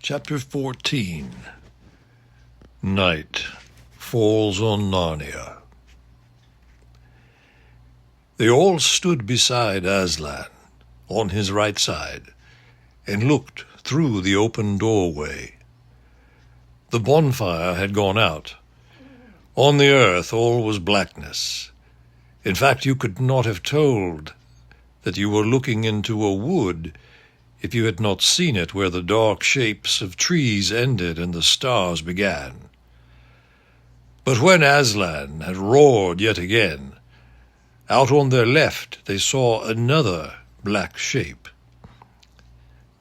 Chapter 14. Night falls on Narnia. They all stood beside Aslan, on his right side, and looked through the open doorway. The bonfire had gone out. On the earth all was blackness. In fact, you could not have told that you were looking into a wood if you had not seen it where the dark shapes of trees ended and the stars began. But when Aslan had roared yet again, out on their left they saw another black shape.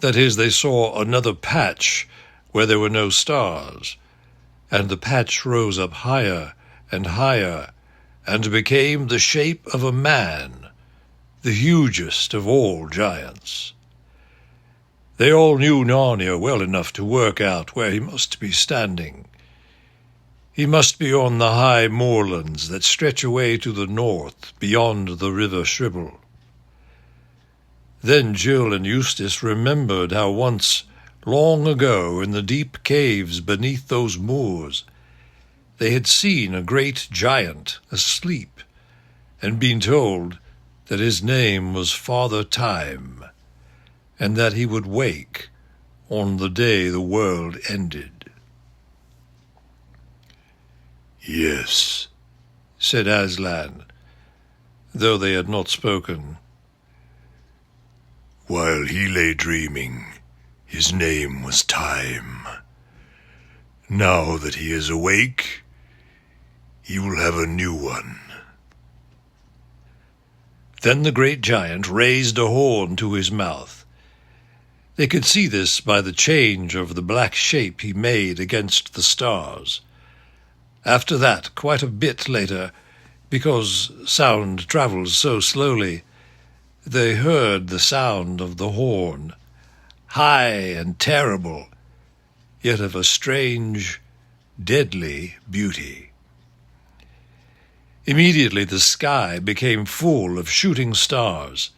That is, they saw another patch where there were no stars, and the patch rose up higher and higher, and became the shape of a man, the hugest of all giants. They all knew Narnia well enough to work out where he must be standing. He must be on the high moorlands that stretch away to the north, beyond the river Shribble. Then Jill and Eustace remembered how once, long ago, in the deep caves beneath those moors, they had seen a great giant asleep, and been told that his name was Father Time, and that he would wake on the day the world ended. "Yes," said Aslan, though they had not spoken. "While he lay dreaming, his name was Time. Now that he is awake, he will have a new one." Then the great giant raised a horn to his mouth. They could see this by the change of the black shape he made against the stars. After that, quite a bit later, because sound travels so slowly, they heard the sound of the horn, high and terrible, yet of a strange, deadly beauty. Immediately the sky became full of shooting stars.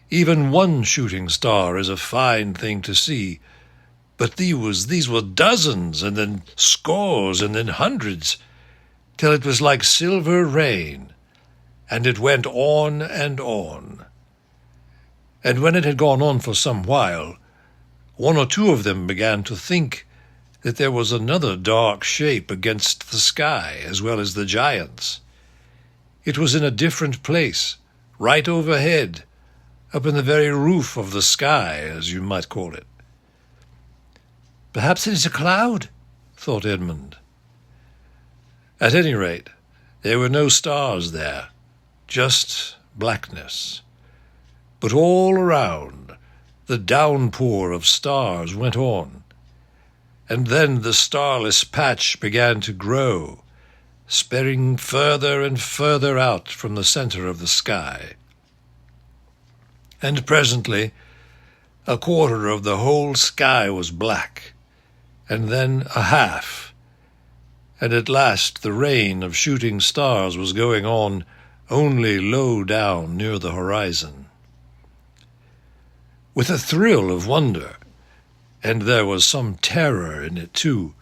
Even one shooting star is a fine thing to see, but these were dozens, and then scores, and then hundreds, till it was like silver rain, and it went on and on. And when it had gone on for some while, one or two of them began to think that there was another dark shape against the sky, as well as the giants. It was in a different place, right overhead, up in the very roof of the sky, as you might call it. "Perhaps it is a cloud," thought Edmund. At any rate, there were no stars there, just blackness. But all around, the downpour of stars went on, and then the starless patch began to grow, spreading further and further out from the center of the sky. And presently, a quarter of the whole sky was black, and then a half, and at last the rain of shooting stars was going on only low down near the horizon. With a thrill of wonder, and there was some terror in it too,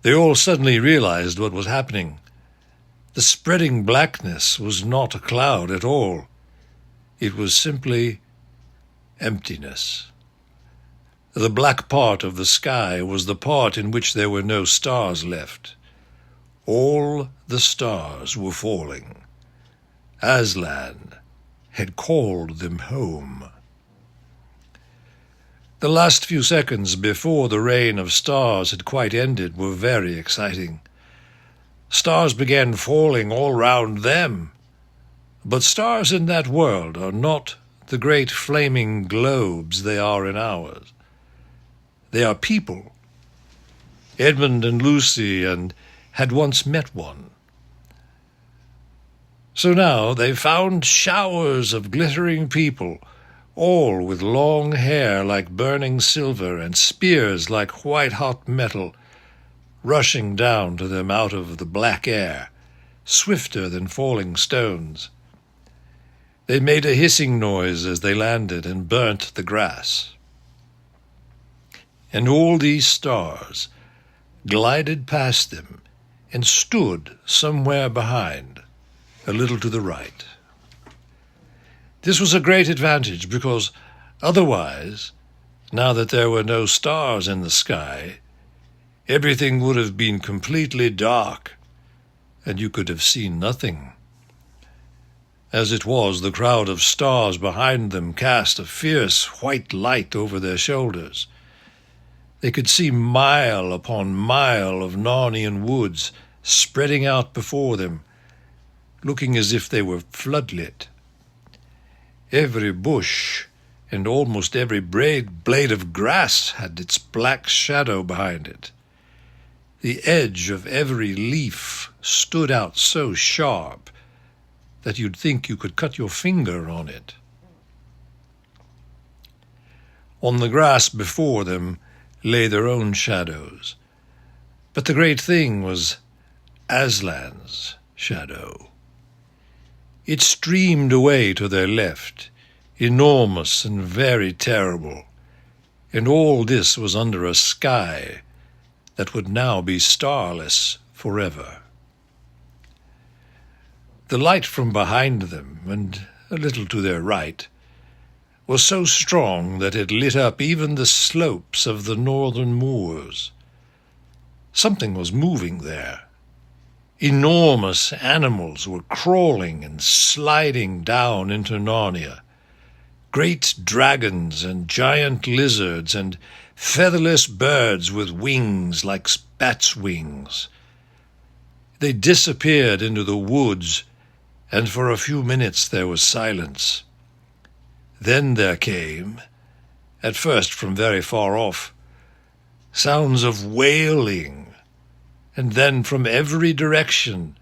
they all suddenly realized what was happening. The spreading blackness was not a cloud at all. It was simply emptiness. The black part of the sky was the part in which there were no stars left. All the stars were falling. Aslan had called them home. The last few seconds before the rain of stars had quite ended were very exciting. Stars began falling all round them. But stars in that world are not the great flaming globes they are in ours. They are people. Edmund and Lucy had once met one. So now they found showers of glittering people, all with long hair like burning silver and spears like white-hot metal, rushing down to them out of the black air, swifter than falling stones. They made a hissing noise as they landed and burnt the grass. and all these stars glided past them and stood somewhere behind, a little to the right. This was a great advantage because otherwise, now that there were no stars in the sky, everything would have been completely dark, and you could have seen nothing. As it was, the crowd of stars behind them cast a fierce white light over their shoulders. They could see mile upon mile of Narnian woods spreading out before them, looking as if they were floodlit. Every bush and almost every blade of grass had its black shadow behind it. The edge of every leaf stood out so sharp that you'd think you could cut your finger on it. On the grass before them lay their own shadows, but the great thing was Aslan's shadow. It streamed away to their left, enormous and very terrible, and all this was under a sky that would now be starless forever. The light from behind them, and a little to their right, was so strong that it lit up even the slopes of the northern moors. Something was moving there. Enormous animals were crawling and sliding down into Narnia. Great dragons and giant lizards and featherless birds with wings like bats' wings. They disappeared into the woods, and for a few minutes there was silence. Then there came, at first from very far off, sounds of wailing, and then from every direction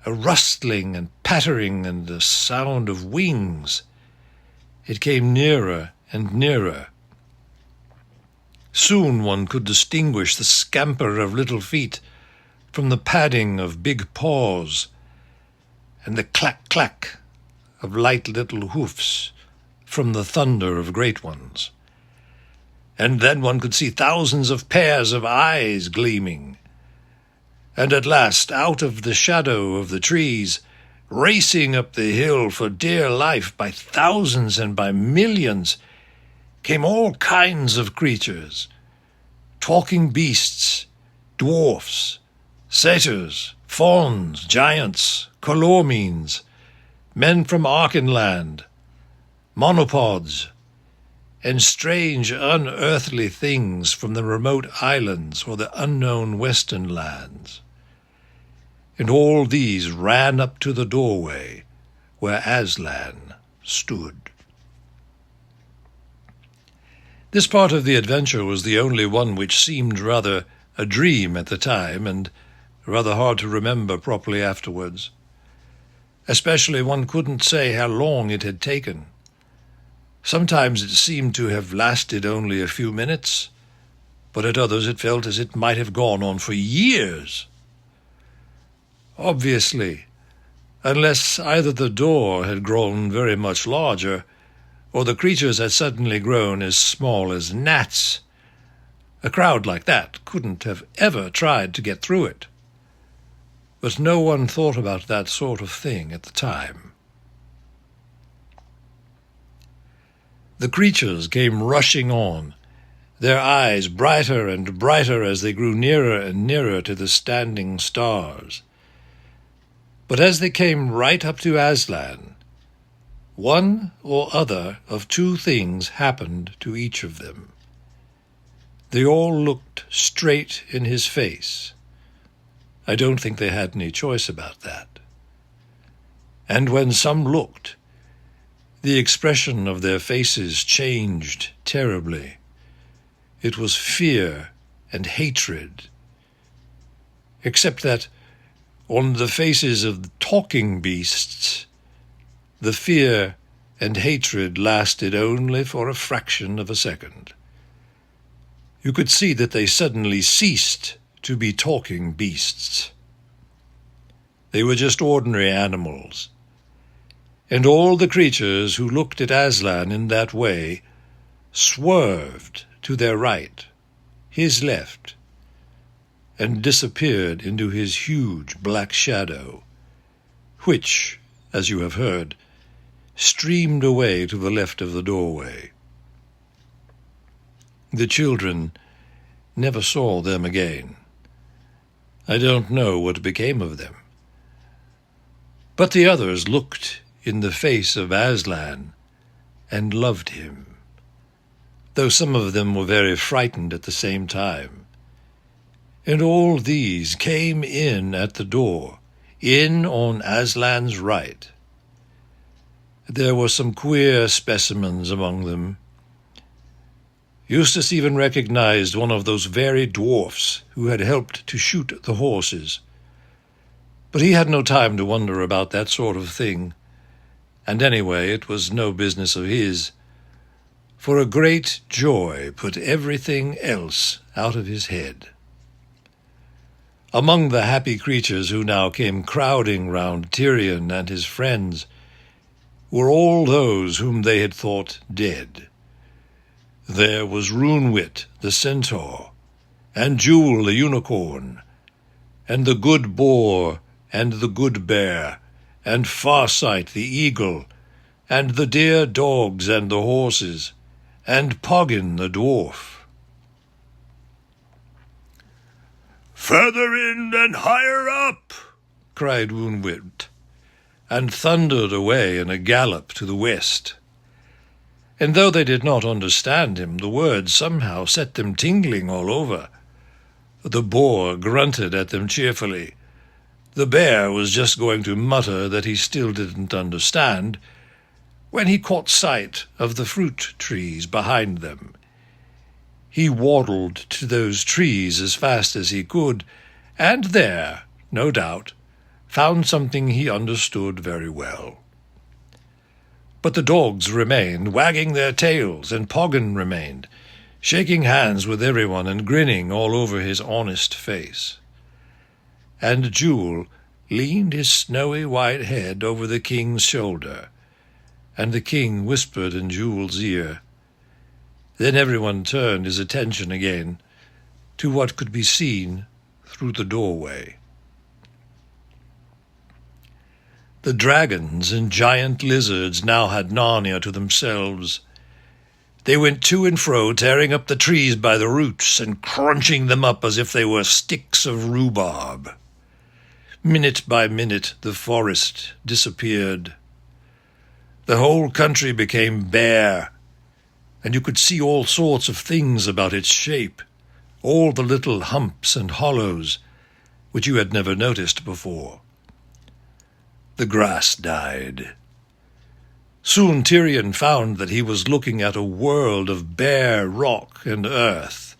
a rustling and pattering and a sound of wings. It came nearer and nearer. Soon one could distinguish the scamper of little feet from the padding of big paws, and the clack-clack of light little hoofs from the thunder of great ones. And then one could see thousands of pairs of eyes gleaming. And at last, out of the shadow of the trees, racing up the hill for dear life by thousands and by millions, came all kinds of creatures, talking beasts, dwarfs, satyrs, fauns, giants, colormeans, men from Archenland, monopods, and strange unearthly things from the remote islands or the unknown western lands. And all these ran up to the doorway where Aslan stood. This part of the adventure was the only one which seemed rather a dream at the time and rather hard to remember properly afterwards. Especially one couldn't say how long it had taken. Sometimes it seemed to have lasted only a few minutes, but at others it felt as it might have gone on for years. Obviously, unless either the door had grown very much larger, or the creatures had suddenly grown as small as gnats, a crowd like that couldn't have ever tried to get through it. But no one thought about that sort of thing at the time. The creatures came rushing on, their eyes brighter and brighter as they grew nearer and nearer to the standing stars. But as they came right up to Aslan, one or other of two things happened to each of them. They all looked straight in his face. I don't think they had any choice about that. And when some looked, the expression of their faces changed terribly. It was fear and hatred, except that on the faces of the talking beasts, the fear and hatred lasted only for a fraction of a second. You could see that they suddenly ceased to be talking beasts. They were just ordinary animals. And all the creatures who looked at Aslan in that way swerved to their right his left, and disappeared into his huge black shadow, which, as you have heard, streamed away to the left of the doorway. The children never saw them again. I don't know what became of them. But the others looked in the face of Aslan and loved him, though some of them were very frightened at the same time. And all these came in at the door, in on Aslan's right. There were some queer specimens among them. Eustace even recognized one of those very dwarfs who had helped to shoot the horses. But he had no time to wonder about that sort of thing, and anyway it was no business of his, for a great joy put everything else out of his head. Among the happy creatures who now came crowding round Tyrion and his friends were all those whom they had thought dead. There was Runewit the centaur, and Jewel the unicorn, and the good boar, and the good bear, and Farsight the eagle, and the dear dogs and the horses, and Poggin the dwarf. "Further in and higher up!" cried Runewit, and thundered away in a gallop to the west. And though they did not understand him, the words somehow set them tingling all over. The boar grunted at them cheerfully. The bear was just going to mutter that he still didn't understand, when he caught sight of the fruit trees behind them. He waddled to those trees as fast as he could, and there, no doubt, found something he understood very well. But the dogs remained, wagging their tails, and Poggin remained, shaking hands with everyone and grinning all over his honest face. And Jewel leaned his snowy white head over the king's shoulder, and the king whispered in Jewel's ear. Then everyone turned his attention again to what could be seen through the doorway. The dragons and giant lizards now had Narnia to themselves. They went to and fro, tearing up the trees by the roots and crunching them up as if they were sticks of rhubarb. Minute by minute the forest disappeared. The whole country became bare, and you could see all sorts of things about its shape, all the little humps and hollows which you had never noticed before. The grass died. Soon Tyrion found that he was looking at a world of bare rock and earth.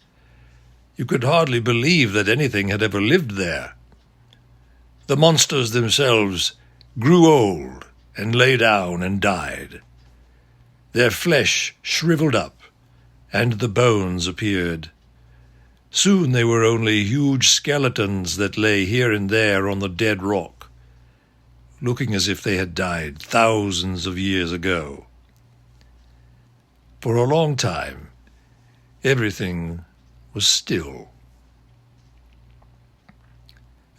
You could hardly believe that anything had ever lived there. The monsters themselves grew old and lay down and died. Their flesh shriveled up, and the bones appeared. Soon they were only huge skeletons that lay here and there on the dead rock, looking as if they had died thousands of years ago. For a long time, everything was still.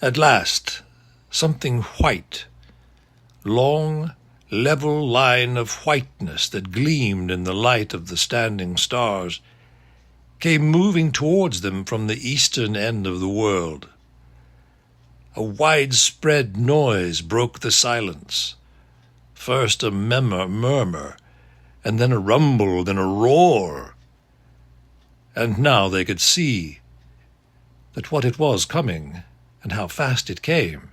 At last, something white, long, level line of whiteness that gleamed in the light of the standing stars, came moving towards them from the eastern end of the world. A widespread noise broke the silence. First a murmur, and then a rumble, then a roar. And now they could see that what it was coming, and how fast it came.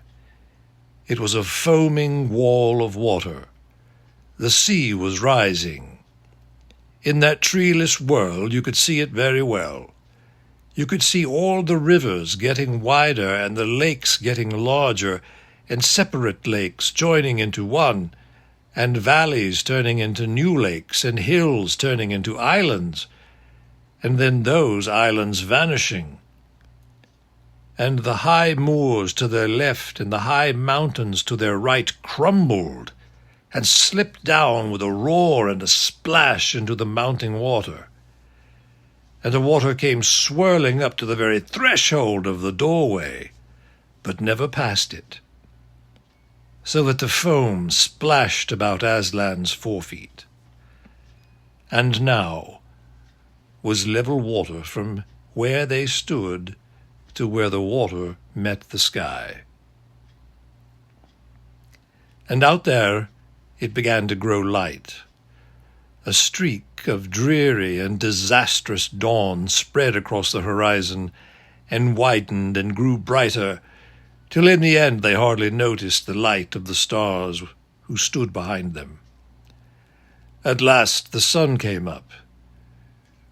It was a foaming wall of water. The sea was rising. In that treeless world you could see it very well. You could see all the rivers getting wider and the lakes getting larger, and separate lakes joining into one, and valleys turning into new lakes, and hills turning into islands, and then those islands vanishing. And the high moors to their left and the high mountains to their right crumbled and slipped down with a roar and a splash into the mounting water. and the water came swirling up to the very threshold of the doorway, but never past it, so that the foam splashed about Aslan's forefeet. And now was level water from where they stood to where the water met the sky. And out there it began to grow light. A streak of dreary and disastrous dawn spread across the horizon and widened and grew brighter, till in the end they hardly noticed the light of the stars who stood behind them. At last the sun came up.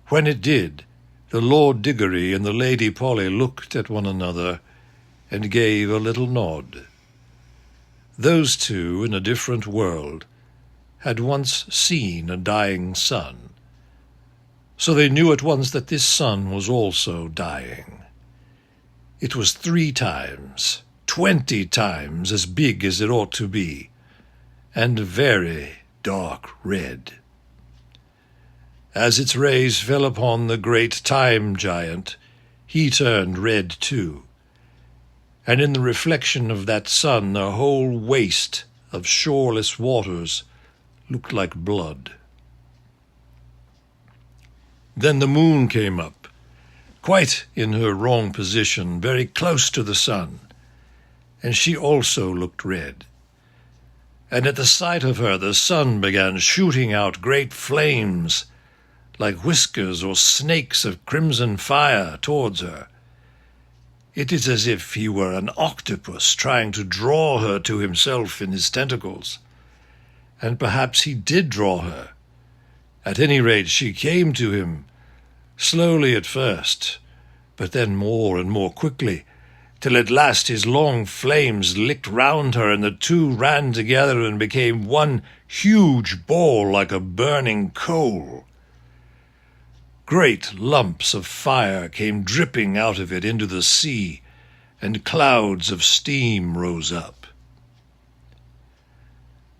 When it did, the Lord Diggory and the Lady Polly looked at one another and gave a little nod. Those two, in a different world, had once seen a dying sun, so they knew at once that this sun was also dying. It was 3 times, 20 times as big as it ought to be, and very dark red. As its rays fell upon the great time giant, he turned red too, and in the reflection of that sun the whole waste of shoreless waters looked like blood. Then the moon came up, quite in her wrong position, very close to the sun, and she also looked red. And at the sight of her the sun began shooting out great flames, like whiskers or snakes of crimson fire, towards her. It is as if he were an octopus trying to draw her to himself in his tentacles. And perhaps he did draw her. At any rate, she came to him, slowly at first, but then more and more quickly, till at last his long flames licked round her, and the two ran together and became one huge ball like a burning coal. Great lumps of fire came dripping out of it into the sea, and clouds of steam rose up.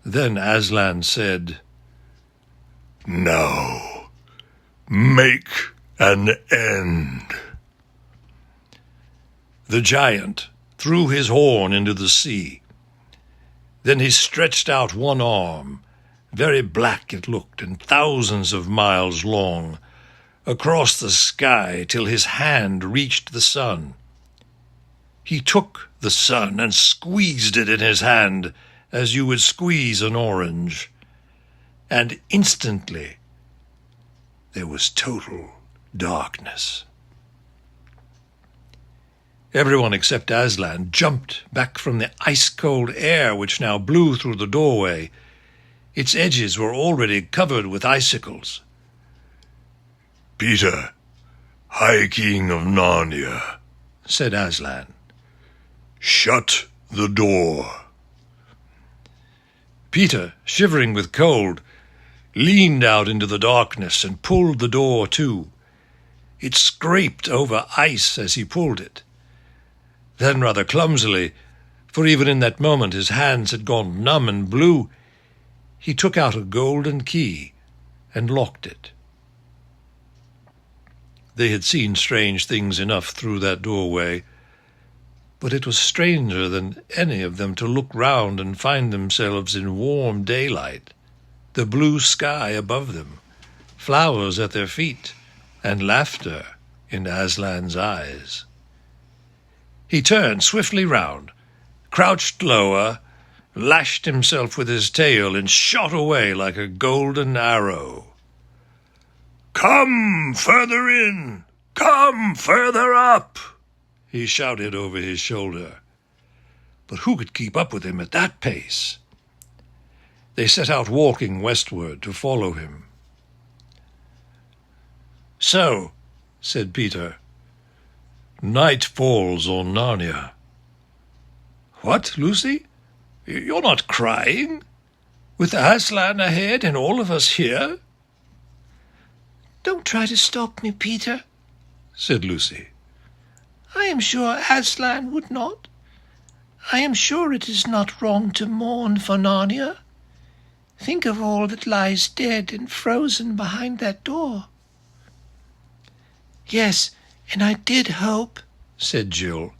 Then Aslan said, "Now, make an end." The giant threw his horn into the sea. Then he stretched out one arm, very black it looked, and thousands of miles long, across the sky till his hand reached the sun. He took the sun and squeezed it in his hand, as you would squeeze an orange, and instantly there was total darkness. Everyone except Aslan jumped back from the ice-cold air which now blew through the doorway. Its edges were already covered with icicles. "Peter, High King of Narnia," said Aslan, "shut the door." Peter, shivering with cold, leaned out into the darkness and pulled the door to. It scraped over ice as he pulled it. Then rather clumsily, for even in that moment his hands had gone numb and blue, he took out a golden key and locked it. They had seen strange things enough through that doorway, but it was stranger than any of them to look round and find themselves in warm daylight, the blue sky above them, flowers at their feet, and laughter in Aslan's eyes. He turned swiftly round, crouched lower, lashed himself with his tail, and shot away like a golden arrow. "Come further in! Come further up!" he shouted over his shoulder. But who could keep up with him at that pace? They set out walking westward to follow him. "So," said Peter, "night falls on Narnia." "What, Lucy? You're not crying? With Aslan ahead and all of us here?" "Don't try to stop me, Peter," said Lucy. "I am sure Aslan would not. I am sure it is not wrong to mourn for Narnia. Think of all that lies dead and frozen behind that door." Yes, and I did hope, said Jill,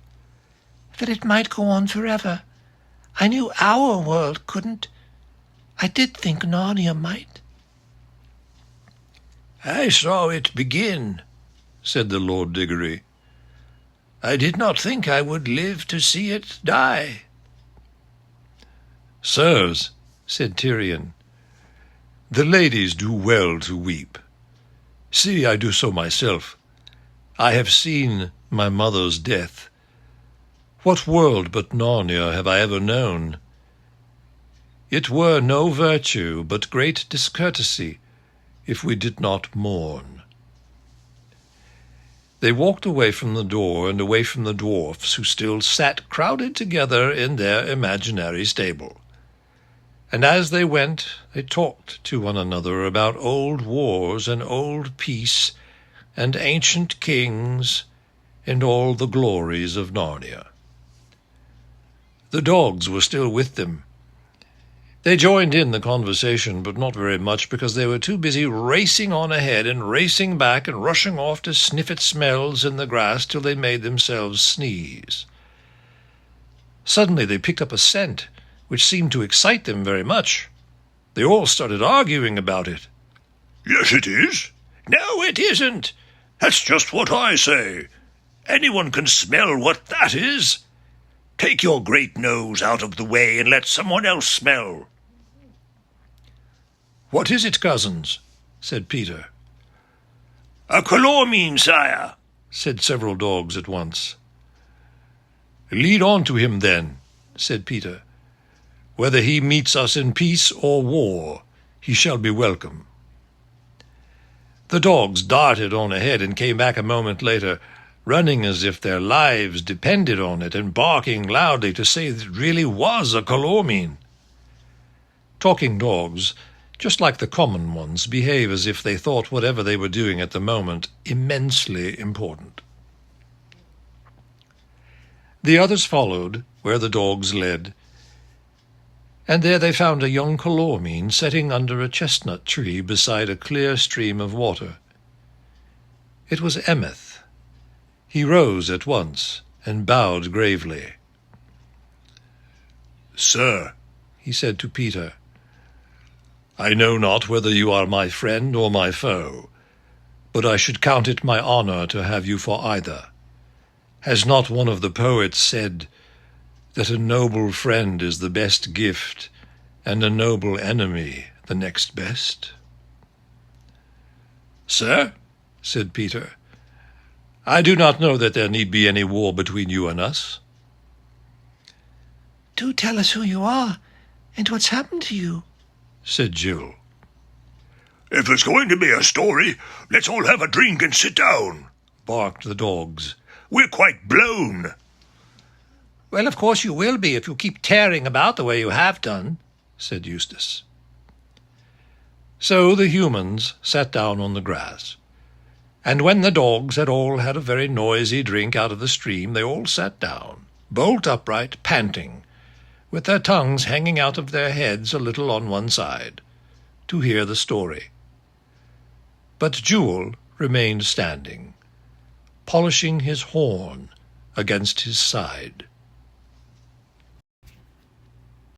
that it might go on forever. I knew our world couldn't. I did think Narnia might. I saw it begin, said the Lord Diggory. I did not think I would live to see it die. Sirs, said Tyrion, the ladies do well to weep. See, I do so myself. I have seen my mother's death. What world but Narnia have I ever known? It were no virtue, but great discourtesy, if we did not mourn. They walked away from the door and away from the dwarfs, who still sat crowded together in their imaginary stable. And as they went, they talked to one another about old wars and old peace and ancient kings and all the glories of Narnia. The dogs were still with them. They joined in the conversation, but not very much, because they were too busy racing on ahead and racing back and rushing off to sniff at smells in the grass till they made themselves sneeze. Suddenly they picked up a scent which seemed to excite them very much. They all started arguing about it. Yes, it is. No, it isn't. That's just what I say. Anyone can smell what that is. Take your great nose out of the way and let someone else smell. What is it, cousins? Said Peter. A calormene, sire, said several dogs at once. Lead on to him, then, said Peter. Whether he meets us in peace or war, he shall be welcome. The dogs darted on ahead and came back a moment later, running as if their lives depended on it, and barking loudly to say that it really was a calormene. Talking dogs, just like the common ones, behave as if they thought whatever they were doing at the moment immensely important. The others followed where the dogs led, and there they found a young calormene sitting under a chestnut tree beside a clear stream of water. It was Emeth. He rose at once and bowed gravely. Sir, he said to Peter, I know not whether you are my friend or my foe, but I should count it my honor to have you for either. Has not one of the poets said that a noble friend is the best gift, and a noble enemy the next best? Sir, said Peter, I do not know that there need be any war between you and us. Do tell us who you are, and what's happened to you, said Jill. If there's going to be a story, let's all have a drink and sit down, barked the dogs. We're quite blown. Well, of course you will be if you keep tearing about the way you have done, said Eustace. So the humans sat down on the grass, and when the dogs had all had a very noisy drink out of the stream, they all sat down, bolt upright, panting, with their tongues hanging out of their heads a little on one side, to hear the story. But Jewel remained standing, polishing his horn against his side.